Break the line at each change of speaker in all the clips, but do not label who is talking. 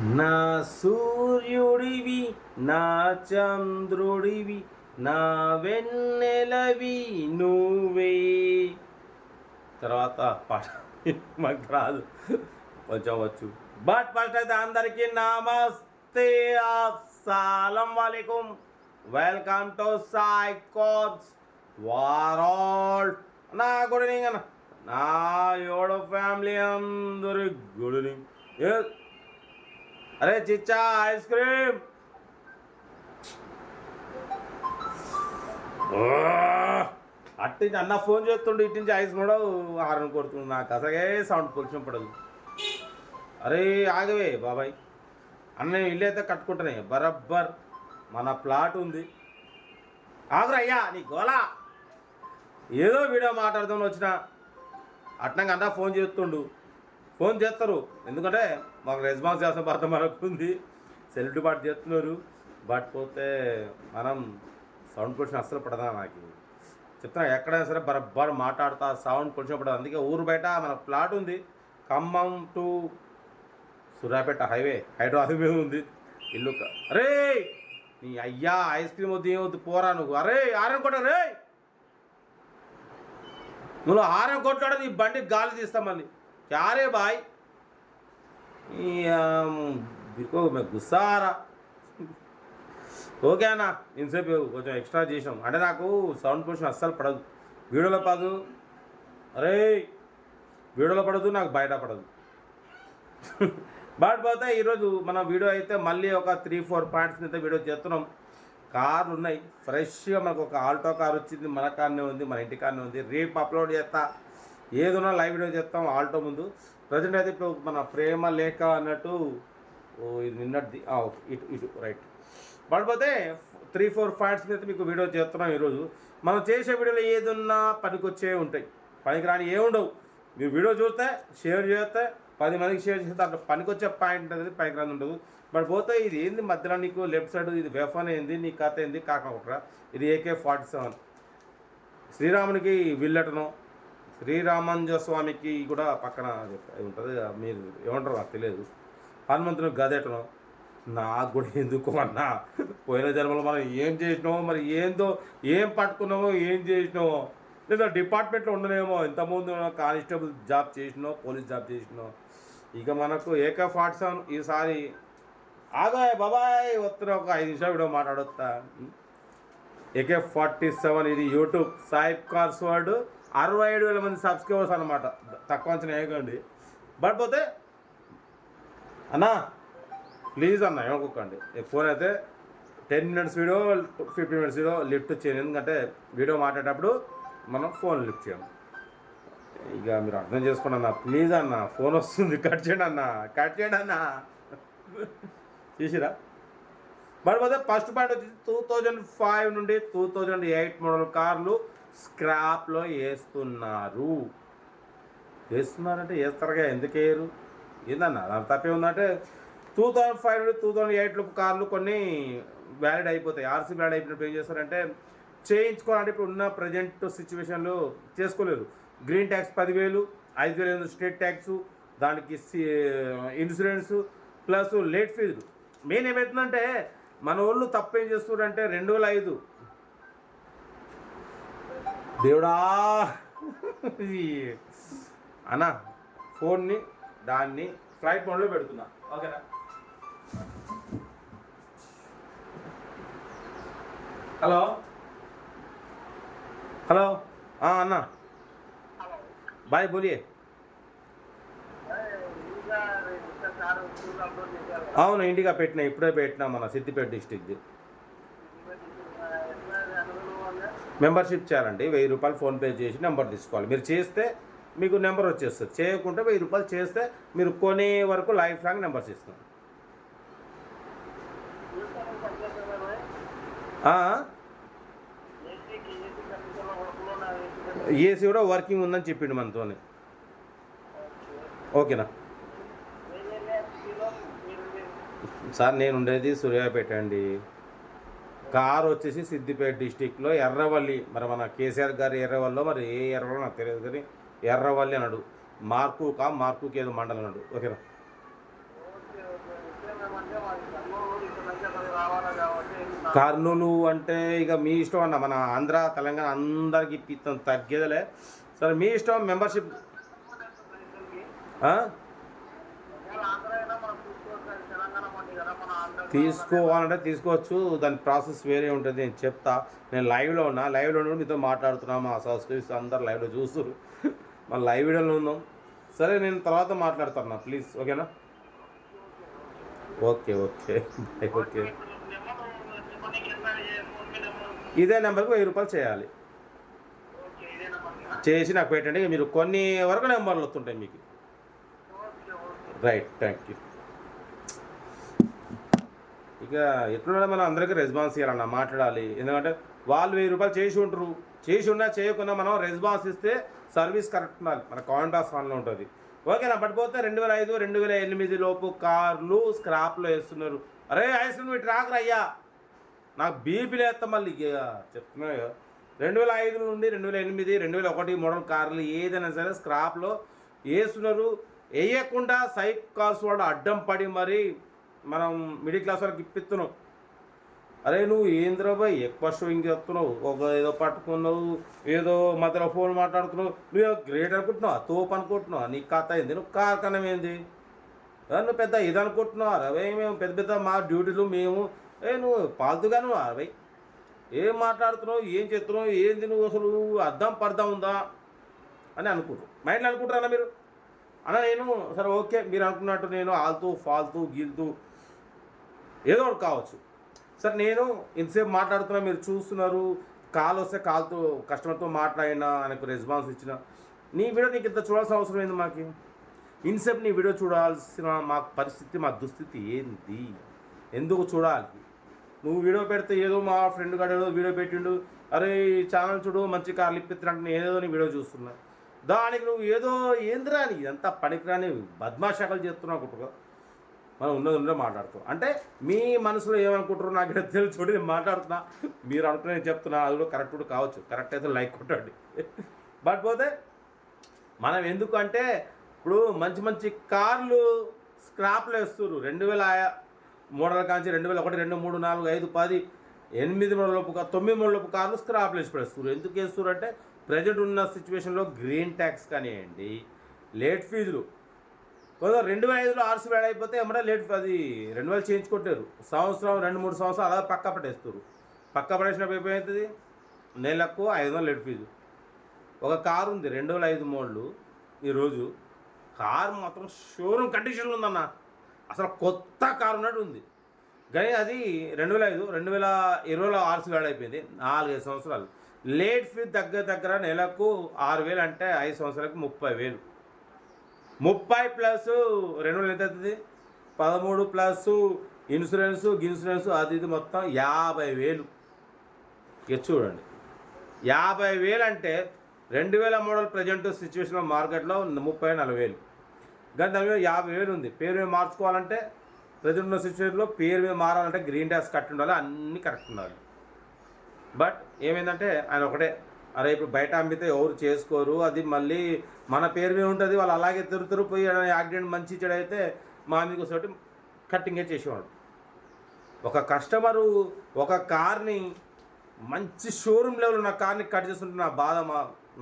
నా సూర్యుడివి నా చంద్రుడివి నా వెన్నెలవి నువ్వే. తర్వాత పాట మాకు రాదు, కొంచెం వచ్చు. బట్ ఫస్ట్ అయితే అందరికీ నమస్తే, అస్సలం వాలేకుమ్. Welcome to Sai course world. నా గుడ్ ఈవినింగ్ అన్న, నా యోడో ఫ్యామిలీ అందరి గుడ్ ఈవినింగ్. అరే చిచ్చా ఐస్ క్రీమ్. అట్టించి అన్న ఫోన్ చేస్తుండే, ఇటు నుంచి ఐస్ కూడా హారన్ కొడుతుంది. నాకు అసలే సౌండ్ పొల్యూషన్ పడదు. అరే ఆగవే బాబాయ్, అన్న ఇల్లు అయితే కట్టుకుంటానే బరబ్బర్, మన ప్లాట్ ఉంది. ఆగురా అయ్యా నీ గోలా. ఏదో వీడియో మాట్లాడుతూ వచ్చిన అట్నంగా అన్న ఫోన్ చేస్తుండు. ఫోన్ చేస్తారు ఎందుకంటే మాకు రెస్పాన్స్ చేసిన బాధ మనకు ఉంది. సెల్ఫ్ పాటు చేస్తున్నారు. బట్ పోతే మనం సౌండ్ పొల్యూషన్ అస్సలు పడదా. నాకు చెప్తున్నా, ఎక్కడైనా సరే బరబ్బర్ మాట్లాడుతా, సౌండ్ పొల్యూషన్ పడదు. అందుకే ఊరు బయట మన ప్లాట్ ఉంది, ఖమ్మం టు సూర్యాపేట హైదరాబాద్ ఉంది ఇల్లు. అరే నీ అయ్యా ఐస్ క్రీమ్ వద్దు, ఏమొద్దు, పోరా నువ్వు. అరే ఆరం కొట్ట రే, నువ్వు ఆరం కొట్టాడు నీ బండి గాలి తీస్తా మళ్ళీ. క్యారే బాయ్ బికో మే గుస్సారా. ఓకే అన్న, ఇంతసేపు కొంచెం ఎక్స్ట్రా చేసినాం అంటే నాకు సౌండ్ పొల్యూషన్ అస్సలు పడదు. వీడియోలో పడదు, అరే వీడియోలో పడదు, నాకు బయట పడదు. బట్ పోతే ఈరోజు మన వీడియో అయితే మళ్ళీ ఒక 3-4 పాయింట్స్ అయితే వీడియో చేస్తున్నాం. కార్లు ఉన్నాయి ఫ్రెష్గా, మనకు ఒక ఆల్టో కార్ వచ్చింది, మన కార్నే ఉంది, మన ఇంటి కార్నే ఉంది. రేపు అప్లోడ్ చేస్తా, ఏదైనా లైవ్ వీడియో చేస్తాం ఆల్టో ముందు. ప్రజెంట్ అయితే ఇప్పుడు మన ప్రేమ లేఖ అన్నట్టు ఇది నిన్నటిది, ఇటు రైట్. పడిపోతే 3-4 పాయింట్స్ అయితే మీకు వీడియో చేస్తున్నాం ఈరోజు. మనం చేసే వీడియోలో ఏదన్నా పనికొచ్చే ఉంటాయి, పనికి రాని ఏముండవు. మీరు వీడియో చూస్తే షేర్ చేస్తే 10 మందికి షేర్ చేస్తే అట్లా పనికొచ్చే పాయింట్ అనేది పనికి రాని ఉండదు. బట్ పోతే ఇది ఏంది మధ్యలో నీకు లెఫ్ట్ సైడ్ ఇది వెఫన్ ఏంది, నీ కథ ఏంది కాకపోతే ఇది AK-47 శ్రీరామునికి విల్లటను, శ్రీరామంజ స్వామికి కూడా పక్కన ఉంటుంది, మీరు ఏమంటారు నాకు తెలియదు. హనుమంతుని గదెటను. నాకు కూడా ఎందుకు అన్నా, పోయిన జన్మలో మనం ఏం చేసినామో, మరి ఏందో ఏం పట్టుకున్నామో, ఏం చేసినామో, లేదా డిపార్ట్మెంట్లో ఉండనేమో. ఇంతకుముందు కానిస్టేబుల్ జాబ్ చేసినో, పోలీస్ జాబ్ చేసినో. ఇక మనకు AK-47 ఈసారి ఆగాయ్ బాబాయ్ వస్తున్న ఒక 5 నిమిషాలు వీడియో మాట్లాడొస్తా. AK-47 ఇది యూట్యూబ్ సాయి కార్స్ వరల్డ్ 67,000 మంది సబ్స్క్రైబర్స్ అనమాట, తక్కువ అంచనా వేయకండి. బట్ పోతే అన్నా ప్లీజ్ అన్న ఏమనుకోకండి, ఫోన్ అయితే 10 minutes video 15 minutes video lift చేయను. ఎందుకంటే వీడియో మాట్లాడేటప్పుడు మనం ఫోన్ లిఫ్ట్ చేయం. ఇక మీరు అర్థం చేసుకోండి అన్న, ప్లీజ్ అన్న, ఫోన్ వస్తుంది, కట్ చేయండి అన్న చేసిరా. బట్ పోతే ఫస్ట్ పాయింట్ వచ్చి 2005 నుండి 2008 మోడల్ కార్లు స్క్రాప్లో వేస్తున్నారంటే వేస్తారుగా, ఎందుకు వేయరు ఏందన్న, దాని తప్పే ఉందంటే 2005 నుండి 2008 కార్లు కొన్ని వ్యాలిడ్ అయిపోతాయి. RC వ్యాలిడ్ అయిపోయినప్పుడు ఏం చేస్తారంటే చేయించుకోవాలంటే ఇప్పుడు ఉన్న ప్రజెంట్ సిచ్యువేషన్లో చేసుకోలేరు. గ్రీన్ ట్యాక్స్ 10,000, 5,000 స్టేట్ ట్యాక్స్, దానికి ఇన్సూరెన్సు ప్లస్ లేట్ ఫీజులు. మెయిన్ ఏమవుతుందంటే మన వాళ్ళు తప్పేం చేస్తున్నారంటే 2005 దేవుడా అన్నా ఫోన్ని దాన్ని ఫ్లైట్ మోడ్లో పెడుతున్నా, ఓకేనా. హలో హలో అన్నా బాయ్ బోలియే. అవును ఇండిగా పెట్టినా, ఇప్పుడే పెట్టినా, మన సిద్దిపేట డిస్టిక్ది. మెంబర్షిప్ చేయాలండి, 1000 రూపాయలు ఫోన్పే చేసి నెంబర్ తీసుకోవాలి. మీరు చేస్తే మీకు నెంబర్ వచ్చేస్తుంది, చేయకుంటే 1000 రూపాయలు చేస్తే మీరు కొనే వరకు లైఫ్ లాంగ్ నెంబర్స్ ఇస్తాం. ఏసీ కూడా వర్కింగ్ ఉందని చెప్పిండు మనతోనే, ఓకేనా. సార్ నేను ఉండేది సూర్యాపేట అండి, కారు వచ్చేసి సిద్దిపేట డిస్టిక్లో ఎర్రవల్లి. మరి మన కేసీఆర్ గారి ఎర్రవల్లిలో, మరి ఏ ఎర్రవల్లో నాకు తెలియదు కానీ ఎర్రవల్లి అన్నాడు. మార్కుకి ఏదో మండలం అన్నాడు, ఓకేనా. కర్నూలు అంటే ఇక మీ ఇష్టం అన్న, మన ఆంధ్ర తెలంగాణ అందరికి ఇప్పిస్తాం, తగ్గేదలే. సరే మీ ఇష్టం. మెంబర్షిప్ తీసుకోవాలంటే తీసుకోవచ్చు, దాని ప్రాసెస్ వేరే ఉంటుంది. నేను చెప్తా. నేను లైవ్లో ఉన్నా, లైవ్లో ఉండి మీతో మాట్లాడుతున్నా. మా సబ్స్క్రైబర్స్ అందరు లైవ్లో చూస్తారు, మన లైవ్ వీడియోలో ఉందాం. సరే నేను తర్వాత మాట్లాడతాను ప్లీజ్, ఓకేనా? Okay okay okay. ఇదే నెంబర్కి 1000 రూపాయలు చేయాలి. చేసి నాకు పెట్టండి. మీరు కొన్ని వరకు నెంబర్లు వస్తుంటాయి మీకు. Right, thank you. ఇక ఎట్లున్నా మనం అందరికీ రెస్పాన్స్ ఇవ్వాలన్న, మాట్లాడాలి. ఎందుకంటే వాళ్ళు 1000 రూపాయలు చేసి ఉంటారు, చేసి ఉన్నా చేయకున్నా మనం రెస్పాన్స్ ఇస్తే సర్వీస్ కరెక్ట్ ఉండాలి. మన కాంటాక్ట్స్ ఆన్లో ఉంటుంది, ఓకేనా? బట్ 2005 2008 లోపు కార్లు స్క్రాప్లో వేస్తున్నారు. అరే ఐస్ క్రీమ్ ఇటు రాకరా అయ్యా, నాకు బీపీ లేస్తా మళ్ళీ చెప్తున్నా. 2005 నుండి 2008 2001 మోడల్ కార్లు ఏదైనా సరే స్క్రాప్లో వేస్తున్నారు. వేయకుండా సైక్ కార్స్ వాడు అడ్డం పడి మరి మనం మిడిల్ క్లాస్ వాళ్ళకి ఇప్పిస్తున్నావు. అరే నువ్వు ఏంద్రాబాయ్ ఎక్కువ షోయింగ్ చేస్తున్నావు, ఒక ఏదో పట్టుకున్నావు, ఏదో మధ్యలో ఫోన్ మాట్లాడుతున్నావు, నువ్వు గ్రేట్ అనుకుంటున్నావు, తోపు అనుకుంటున్నావు, నీకు కథ అయింది, నువ్వు కార్ఖానం ఏంది, నువ్వు పెద్ద ఇది అనుకుంటున్నావు. అరవై మేము పెద్ద పెద్ద మా డ్యూటీలు మేము, నువ్వు పాల్తుగా నువ్వు అరవై ఏం మాట్లాడుతున్నావు, ఏం చేస్తున్నావు, ఏంది నువ్వు అసలు అర్థం పర్థం ఉందా అని అనుకుంటారు, మైండ్లో అనుకుంటారన్నా మీరు అన్న. నేను సరే ఓకే, మీరు అనుకున్నట్టు నేను ఆల్తూ ఫాల్తూ గీల్తూ ఏదో ఒకటి కావచ్చు. సరే నేను ఇంతసేపు మాట్లాడుతున్నా, మీరు చూస్తున్నారు, కాల్ వస్తే కాల్తో కస్టమర్తో మాట్లాడినా, ఆయనకు రెస్పాన్స్ ఇచ్చిన. నీ వీడియో నీకు ఇంత చూడాల్సిన అవసరం ఏంది మాకు? ఇన్సేపు నీ వీడియో చూడాల్సిన మా పరిస్థితి, మా దుస్థితి ఏంది? ఎందుకు చూడాలి? నువ్వు వీడియో పెడితే ఏదో మా ఫ్రెండ్ గారు ఏదో వీడియో పెట్టిండు, అరే ఛానల్ చూడు మంచి కార్లు ఇప్పిస్తున్నట్టు నేను ఏదో నీ వీడియో చూస్తున్నా, దానికి నువ్వు ఏదో ఏందిరా అని ఇదంతా పనికిరాని బద్మాషాకలు చేస్తున్నావు అనుకుంటుగా. మనం ఉన్నది మాట్లాడుతాం అంటే మీ మనసులో ఏమనుకుంటారో నాకు తెలుసు. చూడు నేను మాట్లాడుతున్నా, మీరు అనుకునే నేను చెప్తున్నా, అది కూడా కరెక్ట్ కూడా కావచ్చు. కరెక్ట్ అయితే లైక్ కొట్టండి. బట్ మనం ఎందుకంటే ఇప్పుడు మంచి మంచి కార్లు స్క్రాప్లో వేస్తున్నారు. 2000 మోడల్ కాంచి 2001 2 3 4 5 10 8 మోడల్ లోపు 9 మోడల్ లోపు కార్లు స్క్రాప్లో వేసి పడేస్తారు. ఎందుకు వేస్తారు అంటే ప్రజెంట్ ఉన్న సిచ్యువేషన్లో గ్రీన్ ట్యాక్స్ కానివ్వండి, లేట్ ఫీజులు. 2005లో ఆర్సీ వేడ అయిపోతే ఏమన్నా లేట్ అది 2000 చేయించుకుంటారు. సంవత్సరం 2-3 సంవత్సరాలు అలా పక్క పట్టేస్తారు. పక్క పడేసినప్పుడు అయిపోతుంది నెలకు 500 లేట్ ఫీజు. ఒక కారు ఉంది 2005 మోడలు, ఈరోజు కారు మాత్రం షోరూమ్ కండిషన్లో ఉందన్న, అసలు కొత్త కారు ఉన్నట్టు ఉంది. కానీ అది 2005 2020లో ఆర్సీ వేడ అయిపోయింది. 4-5 సంవత్సరాలు లేట్ ఫీజు దగ్గర నెలకు 6000 అంటే 5 సంవత్సరాలకి 30,000. 30 ప్లస్ 2000 ఎంత అవుతుంది? 13 ప్లస్ ఇన్సూరెన్స్ అది ఇది మొత్తం 50,000. ఇక చూడండి 50,000 అంటే 2000 మోడల్ ప్రజెంట్ సిచ్యువేషన్లో మార్కెట్లో 30,000-40,000. కానీ దాని మీద 50,000 ఉంది. పేరు మీద మార్చుకోవాలంటే ప్రజెంట్ ఉన్న సిచ్యువేషన్లో పేరు మీద మారాలంటే గ్రీన్ ట్యాక్స్ కట్టి ఉండాలి, అన్నీ కరెక్ట్ ఉండాలి. బట్ ఏమైందంటే ఆయన ఒకటే, అరే ఇప్పుడు బయట అమ్మితే ఎవరు చేసుకోరు, అది మళ్ళీ మన పేరు మీద ఉంటుంది, వాళ్ళు అలాగే తిరుపోయి యాక్సిడెంట్ మంచి చెడు అయితే మా మీద ఒకటి కట్టింగే చేసేవాడు. ఒక కస్టమరు ఒక కార్ని మంచి షోరూమ్ లెవెల్ ఉన్న కార్ని కట్ చేస్తుంటే నా బాధ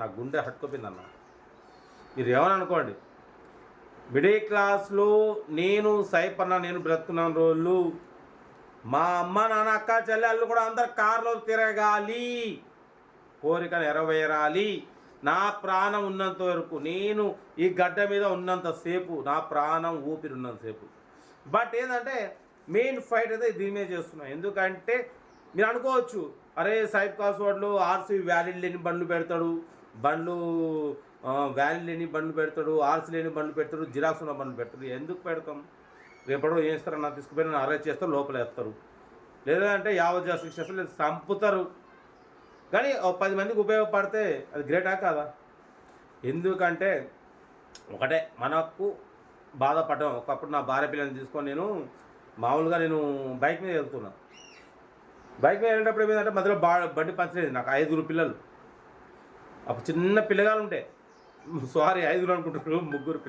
నా గుండె హట్టుకోపోయిందన్న. మీరు ఏమని అనుకోండి, మిడిల్ క్లాస్లో నేను సైపన్న నేను బ్రతుకున్న రోజులు మా అమ్మ నాన్న అక్క చెల్లెళ్ళు కూడా అందరు కార్లో తిరగాలి, కోరిక నెరవేరాలి. నా ప్రాణం ఉన్నంత వరకు, నేను ఈ గడ్డ మీద ఉన్నంతసేపు, నా ప్రాణం ఊపిరి ఉన్నంతసేపు. బట్ ఏంటంటే మెయిన్ ఫైట్ అయితే దీని మీద చేస్తున్నాం. ఎందుకంటే మీరు అనుకోవచ్చు, అరే సైడ్ కాస్ వాడు ఆర్సీ వ్యాలిడ్ లేని బండ్లు పెడతాడు, వ్యాలిడ్ లేని బండ్లు పెడతాడు, ఆర్సీ లేని బండ్లు పెడతాడు, జిరాక్స్ ఉన్న బండ్లు పెడతాడు. ఎందుకు పెడతాం? రేపడో ఏం చేస్తారన్నా, తీసుకుపోయి నన్ను అరెస్ట్ చేస్తారు, లోపల వేస్తారు, లేదంటే యావజ్జా శిక్ష చేస్తారు, లేదా చంపుతారు. కానీ 10 మందికి ఉపయోగపడితే అది గ్రేటా కాదా? ఎందుకంటే ఒకటే మనకు బాధపడడం. ఒకప్పుడు నా భార్య పిల్లల్ని తీసుకొని నేను మామూలుగా బైక్ మీద వెళ్తున్నా. బైక్ మీద వెళ్ళేటప్పుడు ఏమైందంటే మధ్యలో బండి పంచలేదు. నాకు 5 పిల్లలు, అప్పుడు చిన్న పిల్లగాలు ఉంటే, సారీ 5 అనుకుంటున్నారు, 3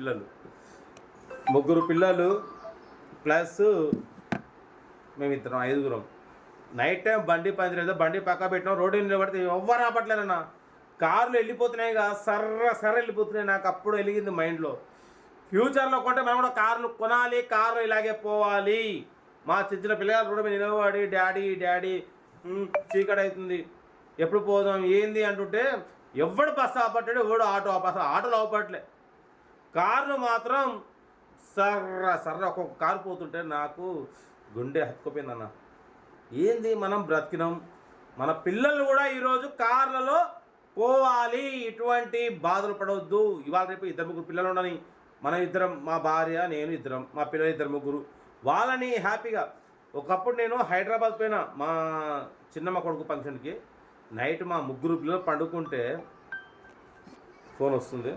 పిల్లలు ప్లస్ మేమిద్దరం 5. నైట్ టైం బండి పని లేదు, బండి పక్క పెట్టినాం, రోడ్డు నిలబడితే ఎవ్వరు ఆపట్లేదన్న. కార్లు వెళ్ళిపోతున్నాయిగా, సర్ర వెళ్ళిపోతున్నాయి. నాకు అప్పుడు వెలిగింది మైండ్లో, ఫ్యూచర్లో కొంటే మనం కూడా కార్లు కొనాలి, కార్లు ఇలాగే పోవాలి. మా చిన్న పిల్లగారు రోడ్డు మీద నిలబడి డాడీ చీకటి అవుతుంది ఎప్పుడు పోదాం ఏంది అంటుంటే ఎవడు బస్సు ఆపట్టాడు, ఎవడు ఆటోలు ఆపట్లే. కార్లు మాత్రం సర్ర ఒక్కొక్క కారు పోతుంటే నాకు గుండె హత్తుకుపోయిందన్న. ఏంది మనం బ్రతికినాం, మన పిల్లలు కూడా ఈరోజు కార్లలో పోవాలి, ఇటువంటి బాధలు పడవద్దు. ఇవాళ రేపు 2-3 పిల్లలు ఉండని, మనం ఇద్దరం, మా భార్య నేను ఇద్దరం, మా పిల్లలు 2-3, వాళ్ళని హ్యాపీగా. ఒకప్పుడు నేను హైదరాబాద్ పోయినా మా చిన్నమ్మ కొడుకు ఫంక్షన్కి. నైట్ మా 3 పిల్లలు పండుకుంటే ఫోన్ వస్తుంది.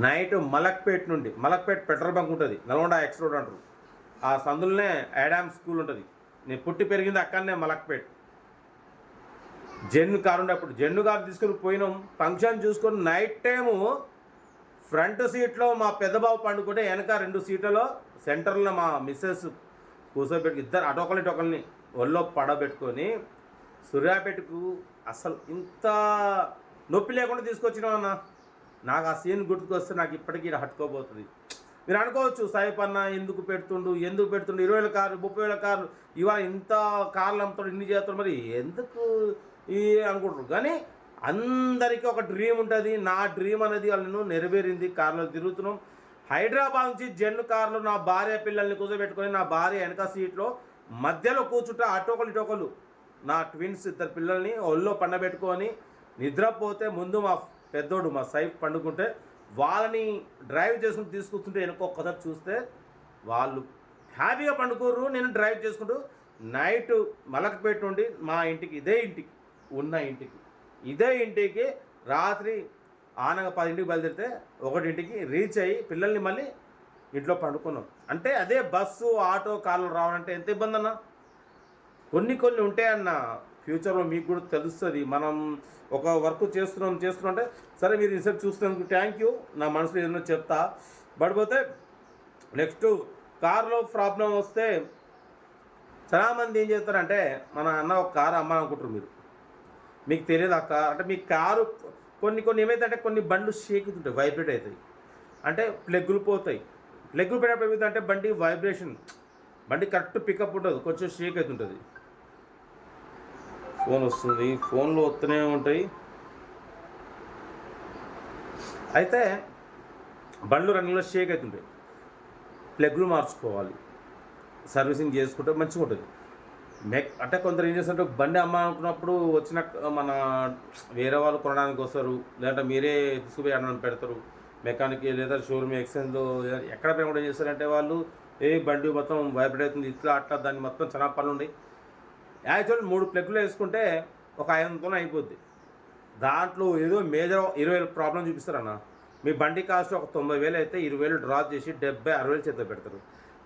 నైట్ మలక్పేట్ పెట్రోల్ బంక్ ఉంటుంది, నల్గొండ ఎక్స్ రోడ్ అంటారు, ఆ సందులోనే యాడామ్ స్కూల్ ఉంటుంది. నేను పుట్టి పెరిగింది అక్కడనే మలక్పేట్. జెన్ను కారు ఉండే, అప్పుడు జెన్ను కారు తీసుకొని పోయినాం ఫంక్షన్ చూసుకొని. నైట్ టైము ఫ్రంట్ సీట్లో మా పెద్ద బాబు పండుకుంటే వెనక 2 సీట్లలో సెంటర్లో మా మిస్సెస్ కూర్చోబెట్టి, ఇద్దరు అటొకరిని ఒళ్ళో పడబెట్టుకొని సూర్యాపేటకు అసలు ఇంత నొప్పి లేకుండా తీసుకొచ్చినామన్న. నాకు ఆ సీన్ గుర్తుకొస్తే నాకు ఇప్పటికీ హట్టుకోబోతుంది. మీరు అనుకోవచ్చు, సాయిపన్న ఎందుకు పెడుతుండు 20,000 కార్లు 30,000 కార్లు ఇవాళ ఇంత కార్లు అమ్ముతాడు, ఇన్ని చేస్తాడు, మరి ఎందుకు అనుకుంటారు. కానీ అందరికీ ఒక డ్రీమ్ ఉంటుంది. నా డ్రీమ్ అనేది వాళ్ళను నెరవేరింది. కార్లో తిరుగుతున్నాం. హైదరాబాద్ నుంచి జెన్ను కార్లు నా భార్య పిల్లల్ని కూర్చోబెట్టుకొని, నా భార్య వెనక సీట్లో మధ్యలో కూర్చుంటే ఇటోకలు నా ట్విన్స్ 2 పిల్లల్ని ఒళ్ళో పండబెట్టుకొని నిద్రపోతే ముందు మా పెద్దోడు మా సైఫ్ పండుకుంటే వాళ్ళని డ్రైవ్ చేసుకుంటూ తీసుకొస్తుంటే వెనక ఒక్కసారి చూస్తే వాళ్ళు హ్యాపీగా పండుకోరు. నేను డ్రైవ్ చేసుకుంటూ నైట్ మలక్పేట నుండి మా ఇంటికి, ఇదే ఇంటికి రాత్రి ఆనగా 10ంటికి బయలుదేరితే 1ంటికి రీచ్ అయ్యి పిల్లల్ని మళ్ళీ ఇంట్లో పండుకున్నాం. అంటే అదే బస్సు ఆటో కార్లు రావాలంటే ఎంత ఇబ్బంది అన్న. కొన్ని ఉంటాయన్న. ఫ్యూచర్లో మీకు కూడా తెలుస్తుంది. మనం ఒక వర్క్ చేస్తున్నాం అంటే సరే మీరు రీసెర్చ్ చూస్తున్నందుకు థ్యాంక్ యూ, నా మనసులో ఏదైనా చెప్తా. పడిపోతే నెక్స్ట్ కార్లో ప్రాబ్లం వస్తే చాలామంది ఏం చేస్తారంటే, మన అన్న ఒక కారు అమ్మాలనుకుంటారు మీరు, మీకు తెలియదు అక్క అంటే. మీ కారు కొన్ని ఏమైతే కొన్ని బండ్లు షేక్ అవుతుంటాయి, వైబ్రేట్ అవుతాయి, అంటే ప్లగ్గులు పోతాయి. ప్లగ్గులు పెట్టినప్పుడు ఏమవుతుందంటే బండి వైబ్రేషన్, బండి కరెక్ట్ పికప్ ఉంటుంది, కొంచెం షేక్ అవుతుంటుంది. ఫోన్ వస్తుంది, ఫోన్లు వస్తూనే ఉంటాయి. అయితే బండ్లు రన్నింగ్లో షేక్ అవుతుంటాయి, ప్లగ్లు మార్చుకోవాలి, సర్వీసింగ్ చేసుకుంటే మంచిగా ఉంటుంది. అంటే కొందరు ఏం చేస్తుంటే బండి అమ్మాలనుకున్నప్పుడు వచ్చిన మన వేరే వాళ్ళు కొనడానికి వస్తారు, లేదంటే మీరే తీసుకుపోయి అన్న పెడతారు మెకానిక్, లేదా షోరూమ్ ఎక్స్చేంజ్లో ఎక్కడ పోయి కూడా ఏం చేస్తారంటే వాళ్ళు బండి మొత్తం వైబ్రేట్ అవుతుంది ఇట్లా అట్లా, దాన్ని మొత్తం చాలా పనులు ఉన్నాయి. యాక్చువల్ 3 ప్లగ్లు వేసుకుంటే ఒక 500 అయిపోద్ది. దాంట్లో ఏదో మేజర్ 20,000 ప్రాబ్లం చూపిస్తారన్న. మీ బండి కాస్ట్ ఒక 90,000 అయితే 20,000 డ్రాప్ చేసి 70-60,000 చేతిలో పెడతారు.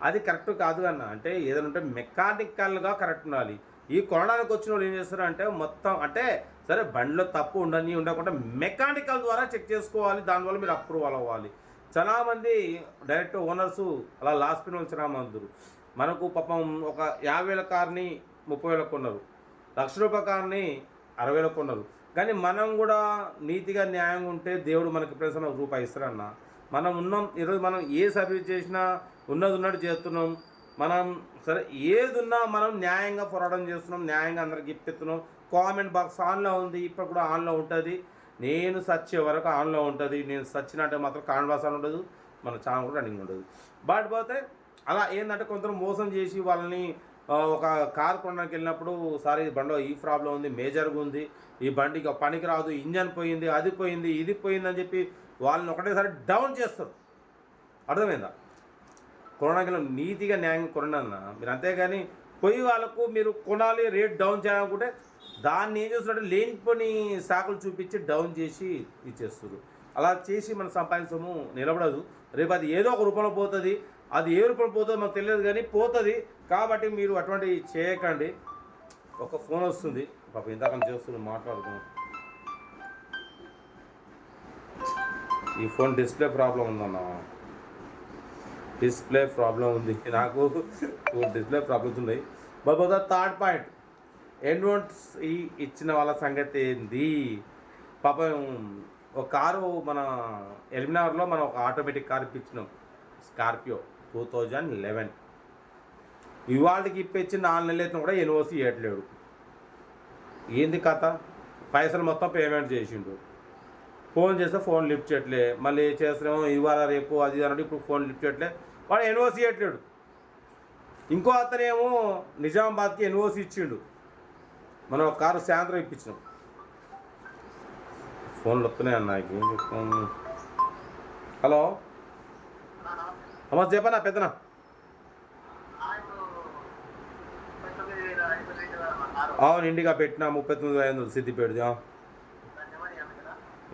అది కరెక్ట్ కాదు అన్న. అంటే ఏదైనా ఉంటే మెకానికల్గా కరెక్ట్ ఉండాలి. ఈ కొనడానికి వచ్చిన వాళ్ళు ఏం చేస్తారంటే మొత్తం అంటే సరే బండిలో తప్పు ఉండకుండా మెకానికల్ ద్వారా చెక్ చేసుకోవాలి, దానివల్ల మీరు అప్రూవల్ అవ్వాలి. చాలామంది డైరెక్ట్ ఓనర్సు అలా లాస్ట్ పిన్ వాళ్ళు చాలామంది మనకు పాపం ఒక 50,000 కార్ని 30,000 కొన్నారు, ₹1,00,000 కార్ని 60,000 కొన్నారు. కానీ మనం కూడా నీతిగా న్యాయంగా ఉంటే దేవుడు మనకి ప్రశ్న ₹1 ఇస్తారన్న. మనం ఉన్నాం ఈరోజు, మనం ఏ సర్వీస్ చేసినా ఉన్నట్టు చేస్తున్నాం. మనం సరే ఏది ఉన్నా మనం న్యాయంగా పోరాటం చేస్తున్నాం, న్యాయంగా అందరికి ఇప్పిస్తున్నాం. కామెంట్ బాక్స్ ఆన్లో ఉంది, ఇప్పుడు కూడా ఆన్లో ఉంటుంది. నేను సచ్చే వరకు ఆన్లో ఉంటుంది. నేను సచ్చినట్టే మాత్రం కామెంట్ బాక్స్ ఆన్ ఉండదు, మన ఛానల్ కూడా రన్నింగ్ ఉండదు. బట్ పోతే అలా ఏంటంటే కొందరు మోసం చేసి వాళ్ళని ఒక కార్ కొనడానికి వెళ్ళినప్పుడు సార్ ఈ బండిలో ఈ ప్రాబ్లం ఉంది, మేజర్గా ఉంది, ఈ బండికి పనికి రాదు, ఇంజన్ పోయింది, అది పోయింది, ఇది పోయింది అని చెప్పి వాళ్ళని ఒకటేసారి డౌన్ చేస్తారు. అర్థమైందా? కొనడానికి నీతిగా న్యాయంగా కొనన్నా మీరు. అంతేగాని పోయి వాళ్ళకు మీరు కొనాలి రేట్ డౌన్ చేయాలనుకుంటే దాన్ని ఏం చేస్తున్నట్టు లేనిపోని సాకులు చూపించి డౌన్ చేసి ఇచ్చేస్తారు. అలా చేసి మన సంపాదించము నిలబడదు. రేపు అది ఏదో ఒక రూపంలో పోతుంది. అది ఏ రూపంలో పోతుందో మనకు తెలియదు, కానీ పోతుంది. కాబట్టి మీరు అటువంటివి చేయకండి. ఒక ఫోన్ వస్తుంది, పాప ఇందాక చేస్తుంది, మాట్లాడుతున్నాం. ఈ ఫోన్ డిస్ప్లే ప్రాబ్లం ఉందన్న, డిస్ప్లే ప్రాబ్లం ఉంది నాకు. డిస్ప్లే ప్రాబ్లమ్స్ ఉన్నాయి. బాబోదా థర్డ్ పాయింట్ ఎన్వోన్స్ ఇచ్చిన వాళ్ళ సంగతి ఏంది. పాపం ఒక కారు మన ఎలిమినార్లో మనం ఒక ఆటోమేటిక్ కార్ ఇప్పించినాం, స్కార్పియో 2011. ఇవాళకి ఇప్పించి 4 నెలలు అయితే కూడా ఎన్ఓసి ఇవ్వట్లేడు. ఏంది కథ? పైసలు మొత్తం పేమెంట్ చేసిండు, ఫోన్ చేస్తే ఫోన్ లిఫ్ట్ చేయట్లే, మళ్ళీ చేస్తున్నామో ఇవాళ రేపు అది అన్నట్టు ఇప్పుడు ఫోన్ లిఫ్ట్ చేయట్లే, వాడు ఎన్ఓసి ఇవ్వట్లేడు. ఇంకో అతనేమో నిజామాబాద్కి ఎన్ఓసి ఇచ్చిండు, మనం ఒక కారు సాయంత్రం ఇప్పించినాం. ఫోన్లు వస్తున్నాయి అన్న, ఏం చెప్తాను. హలో నమస్తే, చెప్పనా పెద్దనా? అవును, ఇండిగా పెట్టినా 39,500 సిద్దిపేటది.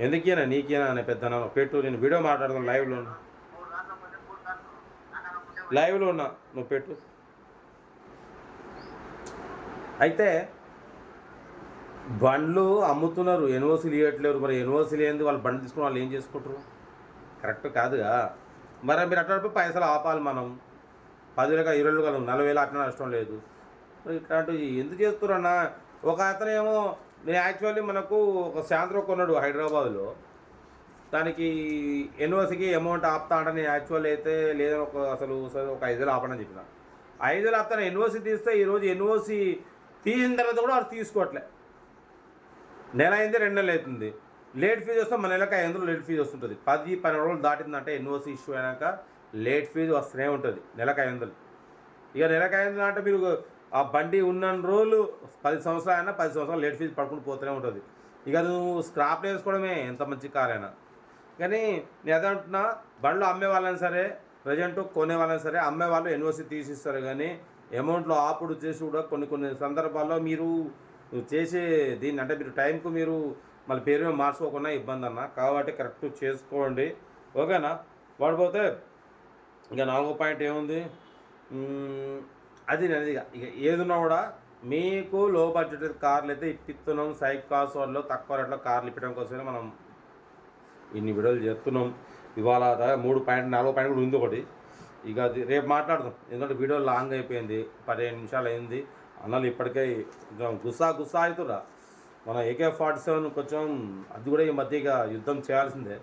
ఎందుకేనా నీకేనా అనే పెద్దనా పెట్టు, నేను వీడియో మాట్లాడతాను లైవ్లో ఉన్నా, నువ్వు పెట్టు. అయితే బండ్లు అమ్ముతున్నారు, ఎన్ఓసీలు ఇవ్వట్లేరు. మరి ఎన్ఓసీలు ఏంది, వాళ్ళు బండ్లు తీసుకుని వాళ్ళు ఏం చేసుకుంటారు? కరెక్ట్ కాదుగా. మరి మీరు అట్లా పైసలు ఆపాలి. మనం 10,000 20,000 40,000 అట్లా నష్టం లేదు. మరి ఇట్లాంటివి ఎందుకు చేస్తున్నారన్న? ఒక అతనేమో నేను యాక్చువల్లీ మనకు ఒక శాంత్రో కొన్నాడు హైదరాబాద్లో, దానికి ఎన్ఓసీకి అమౌంట్ ఆపుతా అంటే నేను యాక్చువల్ అయితే లేదని అసలు ఒక 5,000 ఆపడని చెప్పిన. 5,000 ఆపుతాను, ఎన్ఓసీ తీస్తే ఈరోజు ఎన్ఓసీ తీసిన తర్వాత కూడా వాడు తీసుకోవట్లే. నెల అయింది, 2 నెలలు అవుతుంది. లేట్ ఫీజు వస్తే మన నెలకు 500 లేట్ ఫీజు వస్తుంటుంది. 10-12 రోజులు దాటిందంటే ఎన్ఓసీ ఇష్యూ అయినాక లేట్ ఫీజు వస్తూనే ఉంటుంది, నెలకు 500. ఇక నెలకు 500 అంటే మీరు ఆ బండి ఉన్న రోజులు 10 సంవత్సరాలు అయినా 10 సంవత్సరాలు లేట్ ఫీజు పడుకుంటూ పోతూనే ఉంటుంది. ఇక నువ్వు స్క్రాప్ వేసుకోవడమే ఎంత మంచి కార్ అయినా. కానీ నేను అదే అంటున్నా, బండ్లు అమ్మే వాళ్ళని సరే, ప్రజెంట్ కొనే వాళ్ళని సరే, అమ్మే వాళ్ళు ఎన్ఓసీ తీసిస్తారు. కానీ అమౌంట్లో ఆపుడు చేసి కూడా కొన్ని సందర్భాల్లో మీరు చేసే దీన్ని అంటే మీరు టైంకు మీరు మళ్ళీ పేరు మార్చుకోకుండా ఇబ్బంది అన్న. కాబట్టి కరెక్ట్ చేసుకోండి, ఓకేనా? వాడిపోతే ఇక 4వ పాయింట్ ఏముంది, అది నేను ఇక ఏదున్నా కూడా మీకు లో బడ్జెట్ కార్లు అయితే ఇప్పిస్తున్నాం. సైకాస్ వాళ్ళు తక్కువ రేట్లో కార్లు ఇప్పడం కోసమే మనం ఇన్ని వీడియోలు చేస్తున్నాం. ఇవాళ 4వ పాయింట్ కూడా ఉంది ఒకటి. ఇక అది రేపు మాట్లాడదాం, ఎందుకంటే వీడియో లాంగ్ అయిపోయింది, 15 నిమిషాలు అయింది. అన్నలు ఇప్పటికే కొంచెం గుస్సా అవుతురా. మన AK-47 కొంచెం అది కూడా ఈ మధ్య ఇక యుద్ధం చేయాల్సిందే.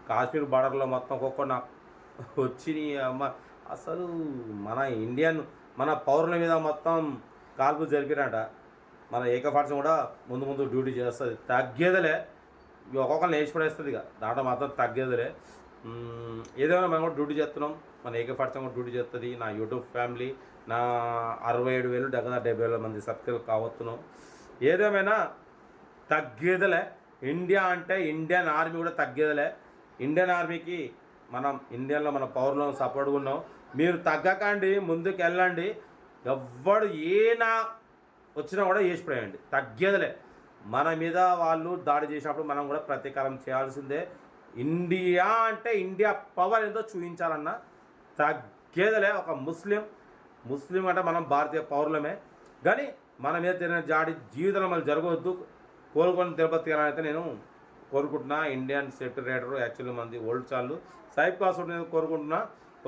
కాశ్మీర్ బార్డర్లో మొత్తం ఒక్కొక్క వచ్చి అమ్మ అసలు మన పౌరుల మీద మొత్తం కాల్పు జరిపినట. మన AK-47 కూడా ముందు డ్యూటీ చేస్తుంది, తగ్గేదలే. ఒక్కొక్కరిని వేసి పడేస్తుంది, ఇక దాంట్లో మాత్రం తగ్గేదలే. ఏదేమైనా మనం కూడా డ్యూటీ చేస్తున్నాం, మన AK-47 కూడా డ్యూటీ చేస్తుంది. నా యూట్యూబ్ ఫ్యామిలీ నా 67,000 దగ్గర 70,000 మంది సబ్స్క్రైబ్ కావస్తున్నాం. ఏదేమైనా తగ్గేదలే. ఇండియా అంటే ఇండియన్ ఆర్మీ కూడా తగ్గేదలే. ఇండియన్ ఆర్మీకి మనం ఇండియాలో మన పౌరులను సపోర్ట్గా ఉన్నాం. మీరు తగ్గకండి, ముందుకు వెళ్ళండి. ఎవ్వడు ఏనా వచ్చినా కూడా వేసి పడేయండి, తగ్గేదలే. మన మీద వాళ్ళు దాడి చేసినప్పుడు మనం కూడా ప్రతీకారం చేయాల్సిందే. ఇండియా అంటే ఇండియా పవర్ ఏందో చూపించాలన్నా తగ్గేదలే. ఒక ముస్లిం అంటే మనం భారతీయ పౌరులమే, కానీ మన మీద తిరిగిన జాడి జీవితంలో మళ్ళీ జరగవద్దు. కోలుకొని తిరుపతి అయితే నేను కోరుకుంటున్నా. ఇండియన్ సేఫ్టీ రైడర్ యాక్చువల్లీ మంది ఓల్డ్ చాలు సైకాస్ నేను కోరుకుంటున్నా.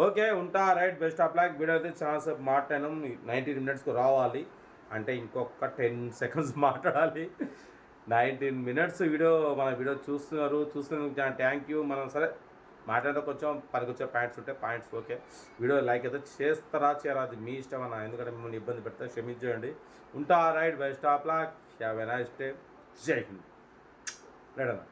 ఓకే, ఉంటా. Right, best of luck. Video అయితే చాలాసేపు మాట్లాడాను, 19 మినిట్స్కి రావాలి అంటే ఇంకొక 10 సెకండ్స్ మాట్లాడాలి. 19 మినిట్స్ మన వీడియో చూస్తున్నందుకు థ్యాంక్ యూ. మనం సరే మాట్లాడితే కొంచెం పనికొచ్చే పాయింట్స్ ఉంటే పాయింట్స్ ఓకే. వీడియో లైక్ అయితే చేయరా అది మీ ఇష్టం అన్న, ఎందుకంటే మిమ్మల్ని ఇబ్బంది పెడితే క్షమించండి. ఉంటా. Right, best of luck. Have a nice day. జై హింద్. రైట్ అన్న.